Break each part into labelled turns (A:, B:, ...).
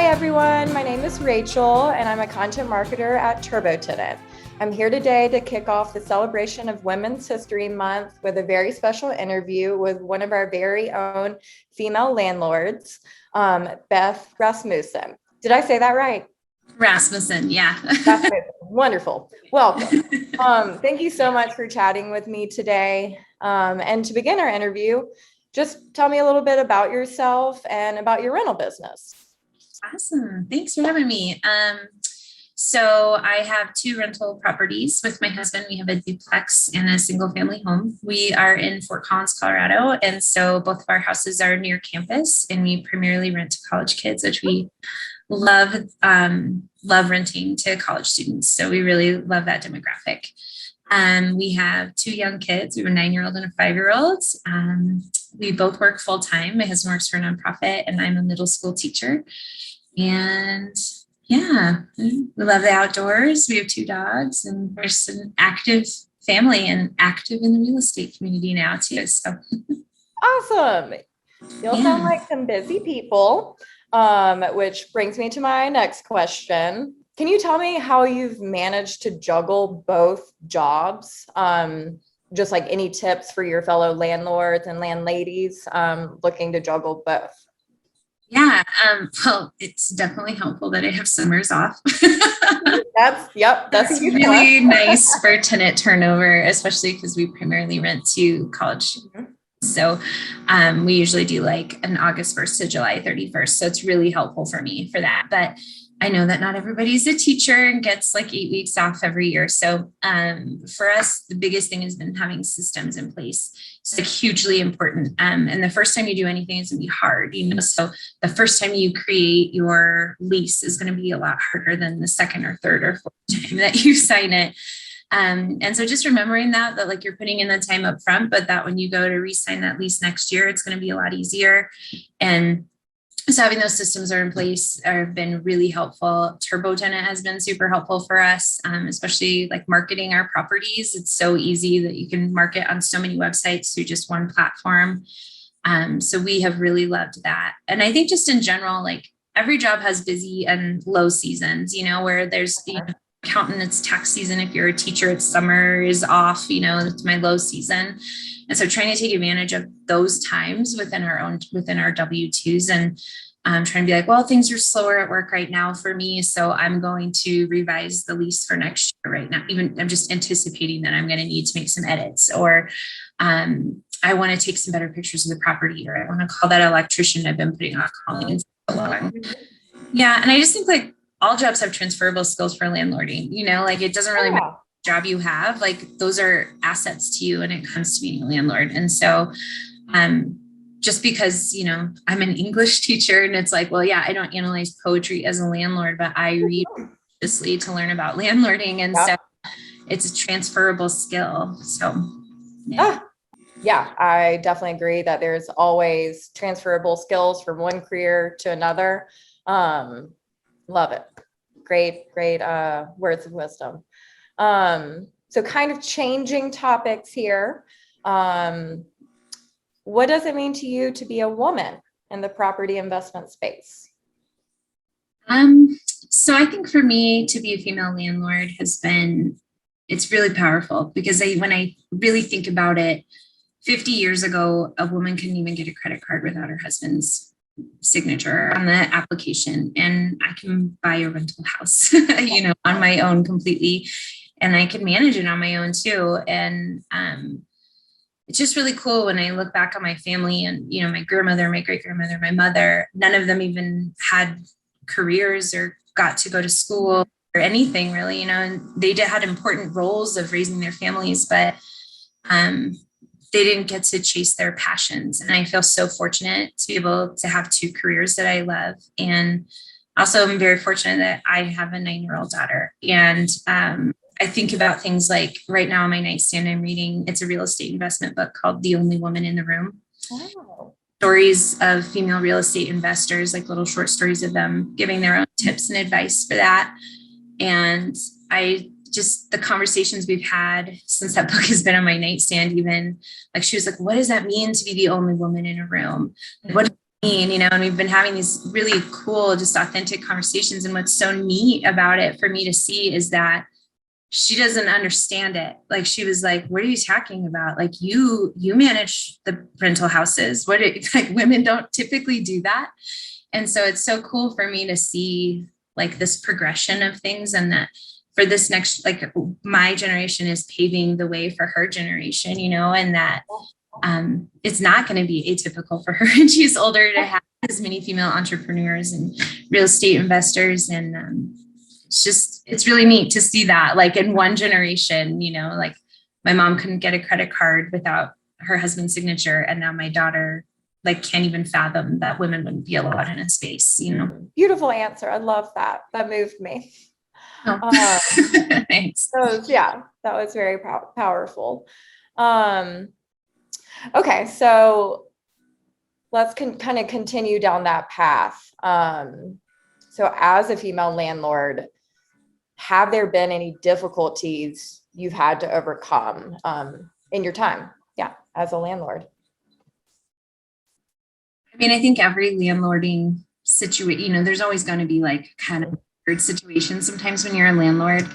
A: Hi, everyone. My name is Rachel, and I'm a content marketer at TurboTenant. I'm here today to kick off the celebration of Women's History Month with a very special interview with one of our very own female landlords, Beth Rasmussen. Did I say that right?
B: Rasmussen, yeah.
A: Rasmussen. Wonderful. Welcome. Thank you so much for chatting with me today. And to begin our interview, just tell me a little bit about yourself and about your rental business.
B: Awesome. Thanks for having me. So I have two rental properties with my husband. We have a duplex and a single family home. We are in Fort Collins, Colorado. And so both of our houses are near campus, and we primarily rent to college kids, which we love, love renting to college students. So we really love that demographic. We have two young kids. We have a 9-year-old and a 5-year-old. We both work full time. My husband works for a nonprofit, and I'm a middle school teacher. And yeah, we love the outdoors. We have 2 dogs, and we're just an active family and active in the real estate community now too. So
A: Awesome. You'll sound like some busy people, which brings me to my next question. Can you tell me how you've managed to juggle both jobs? Just like any tips for your fellow landlords and landladies looking to juggle both?
B: yeah, well, it's definitely helpful that I have summers off.
A: That's
B: a really nice for tenant turnover, especially because we primarily rent to college. Mm-hmm. So we usually do like an August 1st to July 31st. So it's really helpful for me for that. But I know that not everybody's a teacher and gets like 8 weeks off every year. So for us, the biggest thing has been having systems in place. It's like hugely important. And the first time you do anything is going to be hard, So the first time you create your lease is going to be a lot harder than the second or third or fourth time that you sign it. And so just remembering that like you're putting in the time up front, but that when you go to re-sign that lease next year, it's going to be a lot easier. And so having those systems are in place have been really helpful. TurboTenant has been super helpful for us, especially like marketing our properties. It's so easy that you can market on so many websites through just one platform. So we have really loved that. And I think just in general, like every job has busy and low seasons, where there's accountant, it's tax season. If you're a teacher, it's summer is off, it's my low season. And so trying to take advantage of those times within our W-2s and trying to be like, well, things are slower at work right now for me. So I'm going to revise the lease for next year right now. Even I'm just anticipating that I'm going to need to make some edits, or I want to take some better pictures of the property, or I want to call that electrician I've been putting off calling so long. Yeah. And I just think like all jobs have transferable skills for landlording, like it doesn't really matter job you have, like those are assets to you when it comes to being a landlord. And so just because I'm an English teacher and it's like, well, yeah, I don't analyze poetry as a landlord, but I read religiously to learn about landlording, and so it's a transferable skill. So
A: yeah, I definitely agree that there's always transferable skills from one career to another. Love it. Great words of wisdom. So kind of changing topics here. What does it mean to you to be a woman in the property investment space?
B: So I think for me to be a female landlord it's really powerful because when I really think about it, 50 years ago, a woman couldn't even get a credit card without her husband's signature on the application, and I can buy a rental house, on my own completely. And I can manage it on my own too. And it's just really cool when I look back on my family and, my grandmother, my great-grandmother, my mother, none of them even had careers or got to go to school or anything really, and they had important roles of raising their families, but they didn't get to chase their passions. And I feel so fortunate to be able to have 2 careers that I love. And also I'm very fortunate that I have a 9-year-old daughter. And I think about things like right now on my nightstand, I'm reading, it's a real estate investment book called The Only Woman in the Room. Oh. Stories of female real estate investors, like little short stories of them giving their own tips and advice for that. And the conversations we've had since that book has been on my nightstand, even like she was like, what does that mean to be the only woman in a room? What does it And we've been having these really cool, just authentic conversations. And what's so neat about it for me to see is that she doesn't understand it. Like, she was like, what are you talking about? Like, you manage the rental houses. Like, women don't typically do that. And so it's so cool for me to see like this progression of things, and that for this next, like, my generation is paving the way for her generation, and that it's not going to be atypical for her when she's older to have as many female entrepreneurs and real estate investors. And it's really neat to see that, like, in one generation, like, my mom couldn't get a credit card without her husband's signature. And now my daughter, like, can't even fathom that women wouldn't be allowed in a space,
A: Beautiful answer. I love that. That moved me.
B: Oh. Thanks.
A: So yeah, that was very powerful. Okay, so let's kind of continue down that path. So as a female landlord, have there been any difficulties you've had to overcome in your time? Yeah, as a landlord.
B: I mean, I think every landlording situation, there's always going to be like kind of weird situations sometimes when you're a landlord.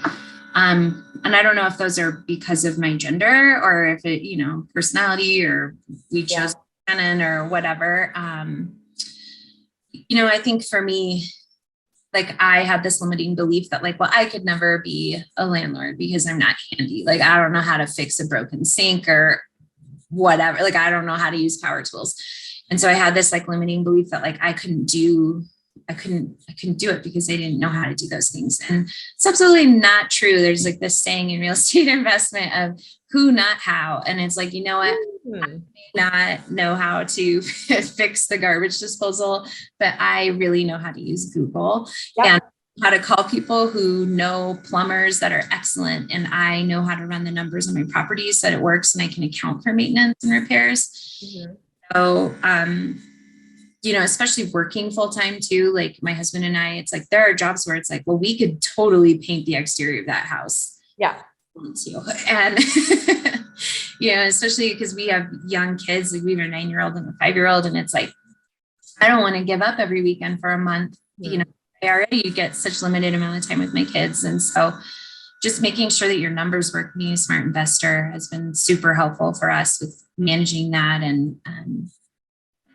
B: And I don't know if those are because of my gender or if it, personality, or we chose tenant or whatever. I think for me, like, I had this limiting belief that, like, well, I could never be a landlord because I'm not handy. Like, I don't know how to fix a broken sink or whatever. Like, I don't know how to use power tools. And so I had this like limiting belief that, like, I couldn't do it because I didn't know how to do those things. And it's absolutely not true. There's like this saying in real estate investment of who, not how. And it's like, what? I may not know how to fix the garbage disposal, but I really know how to use Google and how to call people who know plumbers that are excellent. And I know how to run the numbers on my properties so that it works and I can account for maintenance and repairs. Mm-hmm. So, especially working full time too, like my husband and I, it's like, there are jobs where it's like, well, we could totally paint the exterior of that house.
A: Yeah.
B: And, especially because we have young kids, like we have a 9-year-old and a 5-year-old. And it's like, I don't want to give up every weekend for a month. I already get such limited amount of time with my kids. And so just making sure that your numbers work, being a smart investor has been super helpful for us with managing that. And,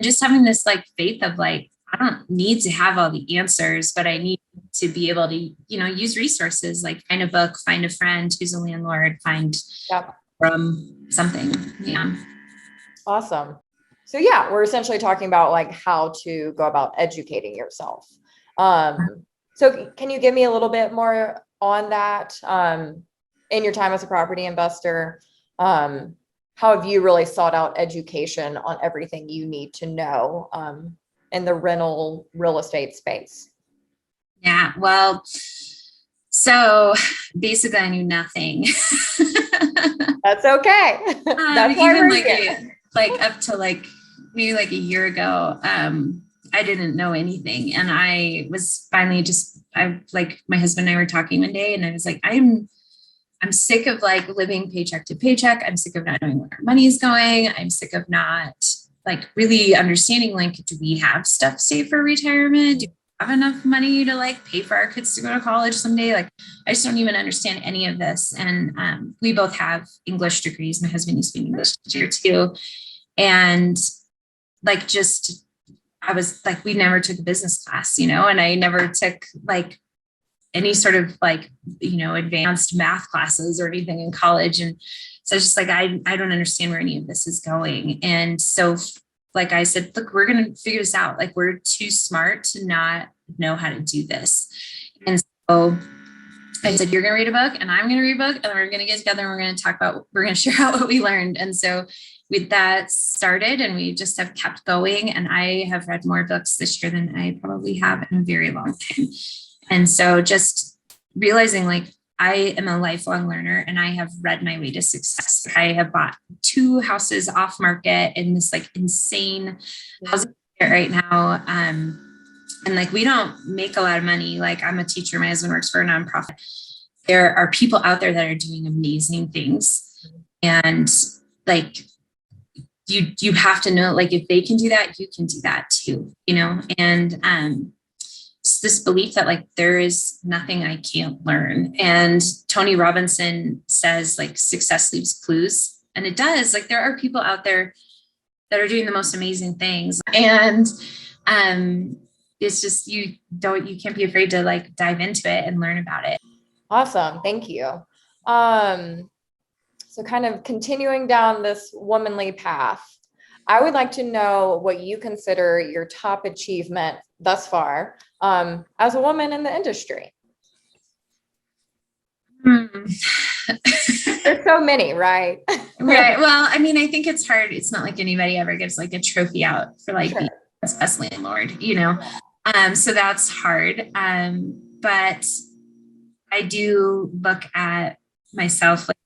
B: just having this like faith of like, I don't need to have all the answers, but I need to be able to, use resources, like find a book, find a friend who's a landlord, find from something. Yeah.
A: Awesome. So yeah, we're essentially talking about like how to go about educating yourself. So can you give me a little bit more on that in your time as a property investor? How have you really sought out education on everything you need to know in the rental real estate space?
B: Yeah, well, so basically I knew nothing.
A: That's okay. That's why we're here.
B: Like up to like maybe like a year ago, I didn't know anything. And I was finally my husband and I were talking one day and I was like, I'm sick of like living paycheck to paycheck. I'm sick of not knowing where our money is going. I'm sick of not like really understanding, like, do we have stuff saved for retirement? Do we have enough money to like pay for our kids to go to college someday? Like, I just don't even understand any of this. And we both have English degrees. My husband used to be an English teacher too. And like, I was like, we never took a business class, and I never took like any sort of like, advanced math classes or anything in college. And so it's just like, I don't understand where any of this is going. And so like I said, look, we're going to figure this out. Like, we're too smart to not know how to do this. And so I said, you're going to read a book and I'm going to read a book and we're going to get together and we're going to share out what we learned. And so with that started and we just have kept going. And I have read more books this year than I probably have in a very long time. And so just realizing like I am a lifelong learner and I have read my way to success. I have bought 2 houses off market in this like insane housing market right now. And like, we don't make a lot of money. Like, I'm a teacher. My husband works for a nonprofit. There are people out there that are doing amazing things. And like, you have to know, like, if they can do that, you can do that too, and it's this belief that like there is nothing I can't learn. And Tony Robinson says like success leaves clues, and it does. Like there are people out there that are doing the most amazing things, and it's just you can't be afraid to like dive into it and learn about it.
A: Awesome, thank you. So kind of continuing down this womanly path, I would like to know what you consider your top achievement thus far as a woman in the industry. There's so many, right?
B: Right. Well, I mean, I think it's hard. It's not like anybody ever gives like a trophy out for like being the best landlord, so that's hard. But I do look at myself like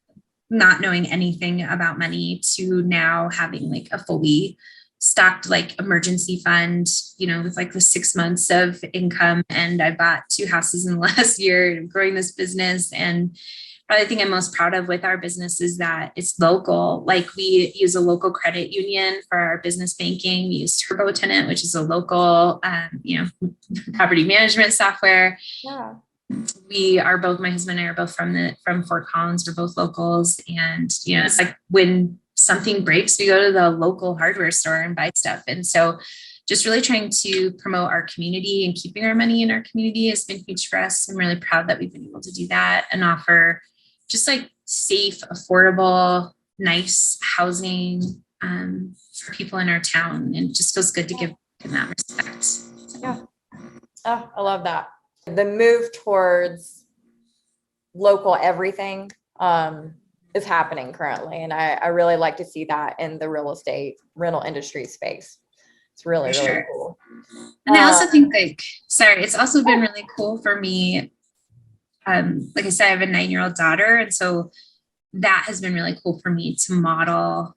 B: not knowing anything about money to now having like a fully stocked like emergency fund, with like the 6 months of income. And I bought 2 houses in the last year, growing this business. And probably the thing I'm most proud of with our business is that it's local. Like we use a local credit union for our business banking. We use TurboTenant, which is a local, property management software.
A: Yeah.
B: We are both, my husband and I are both from Fort Collins. We're both locals. And, it's like when something breaks, we go to the local hardware store and buy stuff. And so just really trying to promote our community and keeping our money in our community has been huge for us. I'm really proud that we've been able to do that and offer just like safe, affordable, nice housing for people in our town. And it just feels good to give in that respect. So.
A: Yeah. Oh, I love that. The move towards local everything is happening currently. And I really like to see that in the real estate rental industry space. It's really, really cool.
B: And I also think it's also been really cool for me. Like I said, I have a 9-year-old daughter. And so that has been really cool for me to model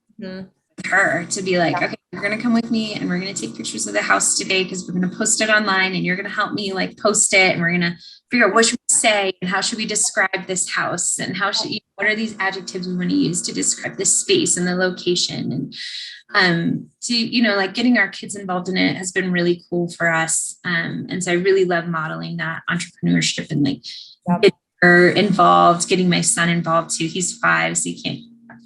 B: her, to be like, okay, you're going to come with me and we're going to take pictures of the house today because we're going to post it online and you're going to help me like post it. And we're going to figure out what should we say and how should we describe this house and what are these adjectives we want to use to describe this space and the location. And like getting our kids involved in it has been really cool for us. And so I really love modeling that entrepreneurship and like getting her involved, getting my son involved too. He's 5, so he can't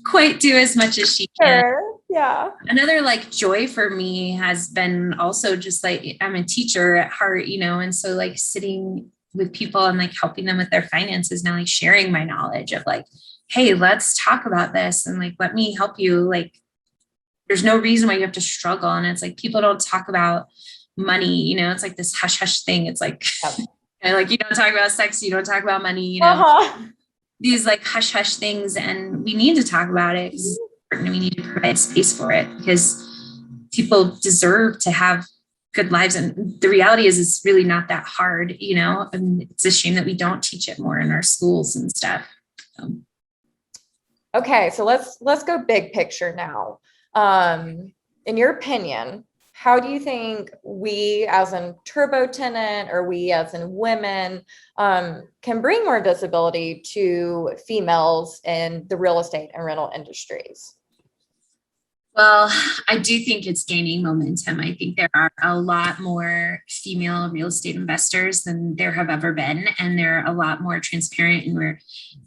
B: quite do as much as she can.
A: Yeah.
B: Another like joy for me has been also just like, I'm a teacher at heart, and so like sitting with people and like helping them with their finances now, like sharing my knowledge of like, hey, let's talk about this and like, let me help you. Like, there's no reason why you have to struggle. And it's like, people don't talk about money, it's like this hush hush thing. It's like, like you don't talk about sex, you don't talk about money, these like hush hush things. And we need to talk about it. And we need to provide space for it because people deserve to have good lives. And the reality is it's really not that hard, and it's a shame that we don't teach it more in our schools and stuff.
A: Okay. So let's go big picture now. In your opinion, how do you think we as in TurboTenant or we as in women can bring more visibility to females in the real estate and rental industries?
B: Well, I do think it's gaining momentum. I think there are a lot more female real estate investors than there have ever been. And they're a lot more transparent, and we're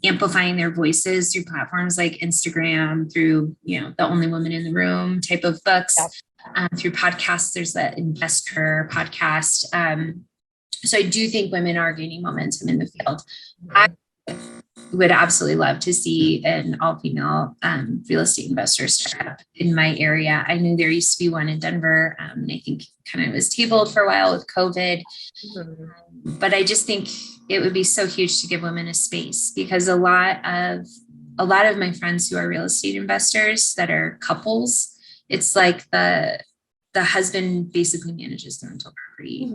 B: amplifying their voices through platforms like Instagram, through, the Only Woman in the Room type of books, through podcasts. There's that Investor podcast. So I do think women are gaining momentum in the field. I would absolutely love to see an all-female real estate investor startup in my area. I knew there used to be one in Denver, and I think kind of was tabled for a while with COVID. But I just think it would be so huge to give women a space, because a lot of my friends who are real estate investors that are couples, it's like the husband basically manages the rental property.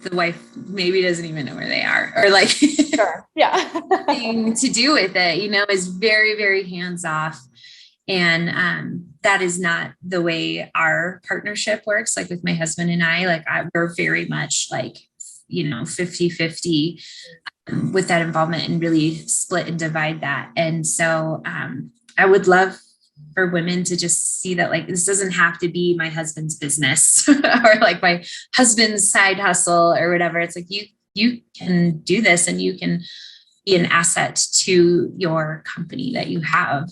B: The wife maybe doesn't even know where they are, or like nothing to do with it, is very, very hands off. And that is not the way our partnership works. Like with my husband and I, we're very much like, 50-50 with that involvement, and really split and divide that. And so I would love for women to just see that like this doesn't have to be my husband's business or like my husband's side hustle or whatever. It's like you can do this and you can be an asset to your company that you have,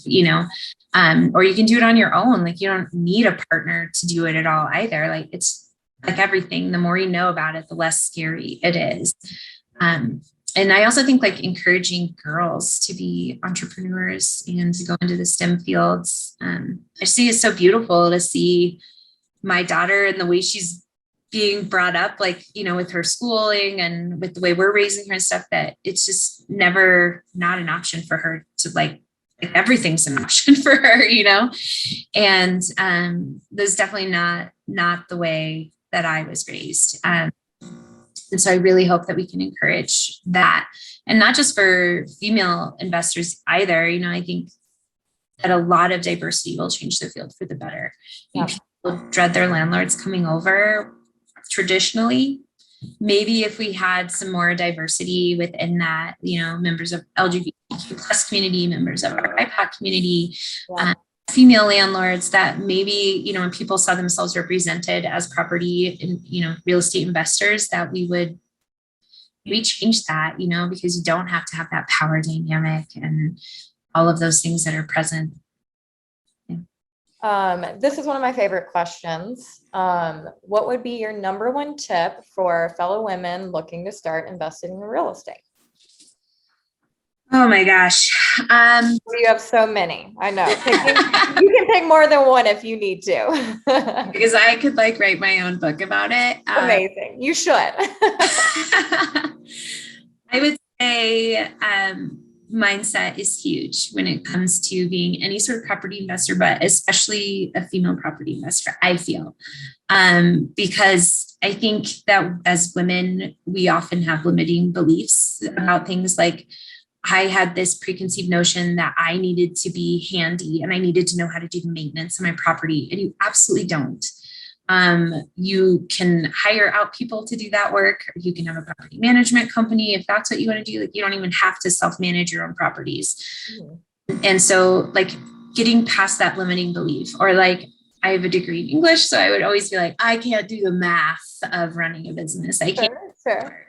B: or you can do it on your own. Like you don't need a partner to do it at all either. Like it's like everything, the more you know about it, the less scary it is. And I also think like encouraging girls to be entrepreneurs and to go into the STEM fields. I see it's so beautiful to see my daughter and the way she's being brought up, like, with her schooling and with the way we're raising her and stuff, that it's just never not an option for her to like everything's an option for her, and there's definitely not the way that I was raised. And so I really hope that we can encourage that, and not just for female investors either. I think that a lot of diversity will change the field for the better.
A: Yeah.
B: People dread their landlords coming over traditionally. Maybe if we had some more diversity within that, members of LGBTQ plus community, members of our BIPOC community, female landlords, that maybe, when people saw themselves represented as property and, real estate investors, that we would maybe change that, because you don't have to have that power dynamic and all of those things that are present.
A: This is one of my favorite questions. What would be your number one tip for fellow women looking to start investing in real estate?
B: Oh my gosh.
A: You have so many. I know. You can pick more than one if you need to.
B: Because I could like write my own book about it.
A: Amazing. You should.
B: I would say mindset is huge when it comes to being any sort of property investor, but especially a female property investor, I feel. Because I think that as women, we often have limiting beliefs about things. Like I had this preconceived notion that I needed to be handy and I needed to know how to do the maintenance of my property, and you absolutely don't. You can hire out people to do that work, or you can have a property management company if that's what you want to do. Like you don't even have to self-manage your own properties. Mm-hmm. And so like getting past that limiting belief, or like I have a degree in English, so I would always be like, I can't do the math of running a business. I can't. Sure.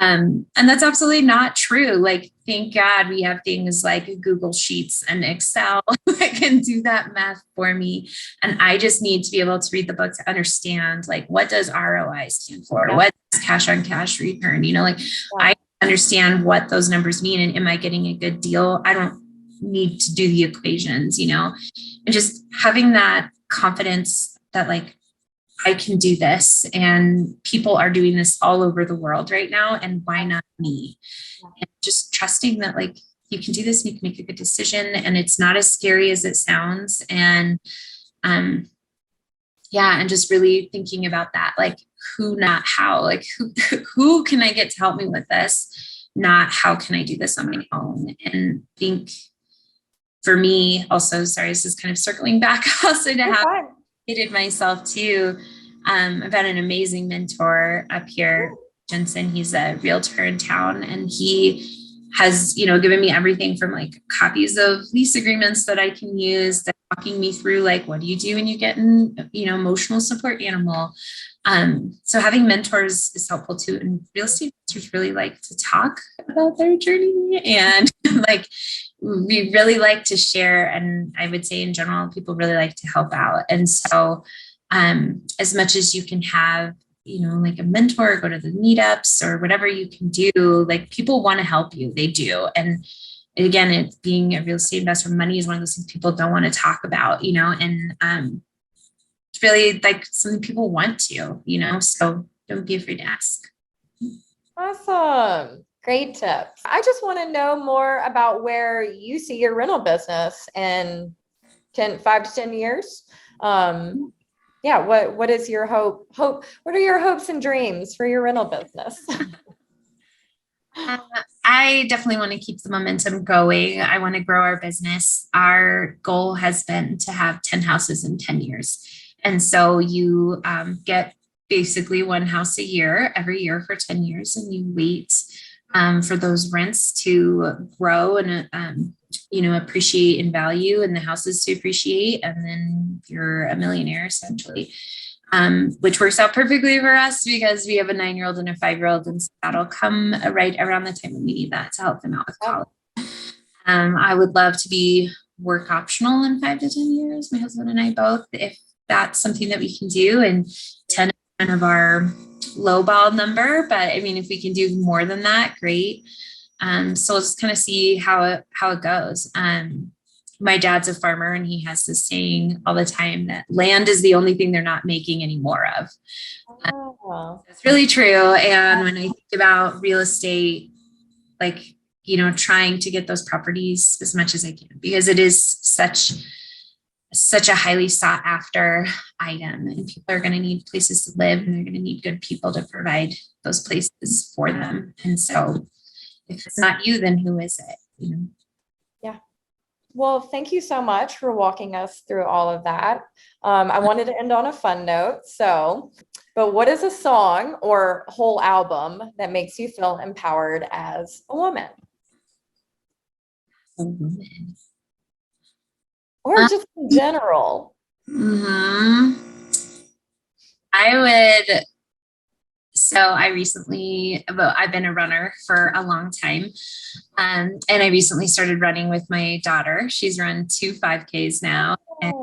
B: And that's absolutely not true. Like, thank God we have things like Google Sheets and Excel that can do that math for me. And I just need to be able to read the book to understand, like, what does ROI stand for? Yeah. What does cash on cash return? I understand what those numbers mean. And am I getting a good deal? I don't need to do the equations, and just having that confidence that like, I can do this, and people are doing this all over the world right now. And why not me? And just trusting that like you can do this and you can make a good decision, and it's not as scary as it sounds. And and just really thinking about that, like who, not how, like who can I get to help me with this? Not how can I do this on my own? And think for me also, sorry, this is kind of circling back also to have educated myself too. I've had an amazing mentor up here, Jensen. He's a realtor in town, and he has, given me everything from like copies of lease agreements that I can use, that walking me through like, what do you do when you get an, emotional support animal? So having mentors is helpful too. And real estate investors really like to talk about their journey, and like we really like to share. And I would say in general, people really like to help out. And so as much as you can have, like a mentor, go to the meetups or whatever you can do, like people want to help you. They do. And again, it's being a real estate investor, money is one of those things people don't want to talk about, and it's really like something people want to, so don't be afraid to ask.
A: Awesome. Great tips. I just want to know more about where you see your rental business in 5 to 10 years. What is your hope? What are your hopes and dreams for your rental business?
B: I definitely want to keep the momentum going. I want to grow our business. Our goal has been to have 10 houses in 10 years. And so you get basically one house a year, every year for 10 years, and you wait for those rents to grow and, appreciate in value and the houses to appreciate. And then you're a millionaire essentially, which works out perfectly for us because we have a 9-year-old and a 5-year-old. And so that'll come right around the time when we need that to help them out with college. I would love to be work optional in 5 to 10 years, my husband and I both, if that's something that we can do. And 10 is kind of our lowball number, but I mean, if we can do more than that, great. So we'll just kind of see how it goes. My dad's a farmer and he has this saying all the time that land is the only thing they're not making any more of. It's really true. And when I think about real estate, like, trying to get those properties as much as I can, because it is such a highly sought after item, and people are going to need places to live and they're going to need good people to provide those places for them. And so if it's not you, then who is it?
A: Yeah. Well, thank you so much for walking us through all of that. I wanted to end on a fun note. But what is a song or whole album that makes you feel empowered as a woman?
B: A woman.
A: Or just in general?
B: I would. So I've been a runner for a long time. And I recently started running with my daughter. She's run 2 5Ks now. And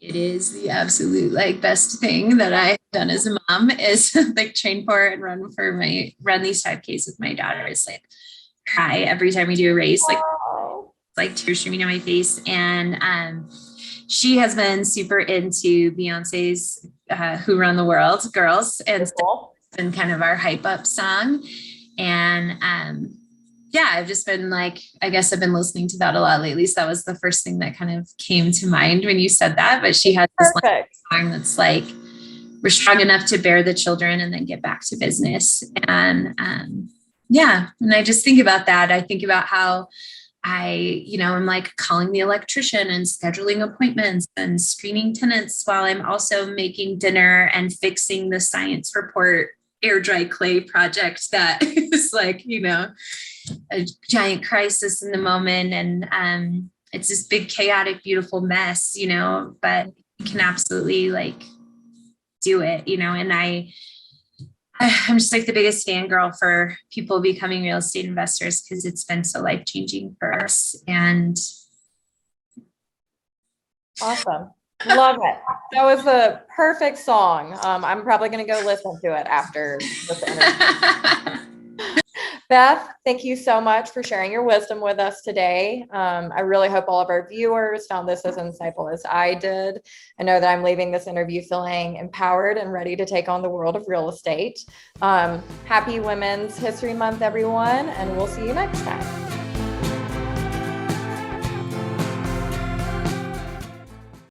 B: it is the absolute best thing that I've done as a mom is train for and run these 5Ks with my daughter. Is cry every time we do a race, tears streaming down my face. And she has been super into Beyonce's Who Run the World girls. And so it's been kind of our hype up song. And I've just been I guess I've been listening to that a lot lately. So that was the first thing that kind of came to mind when you said that. But she has this song that's we're strong enough to bear the children and then get back to business. And and I just think about that. I think about how I'm calling the electrician and scheduling appointments and screening tenants while I'm also making dinner and fixing the science report air dry clay project that is a giant crisis in the moment. And it's this big, chaotic, beautiful mess, but you can absolutely do it, and I'm just the biggest fangirl for people becoming real estate investors because it's been so life-changing for us. And
A: awesome. Love it. That was the perfect song. I'm probably going to go listen to it after this interview. Beth, thank you so much for sharing your wisdom with us today. I really hope all of our viewers found this as insightful as I did. I know that I'm leaving this interview feeling empowered and ready to take on the world of real estate. Happy Women's History Month, everyone, and we'll see you next time.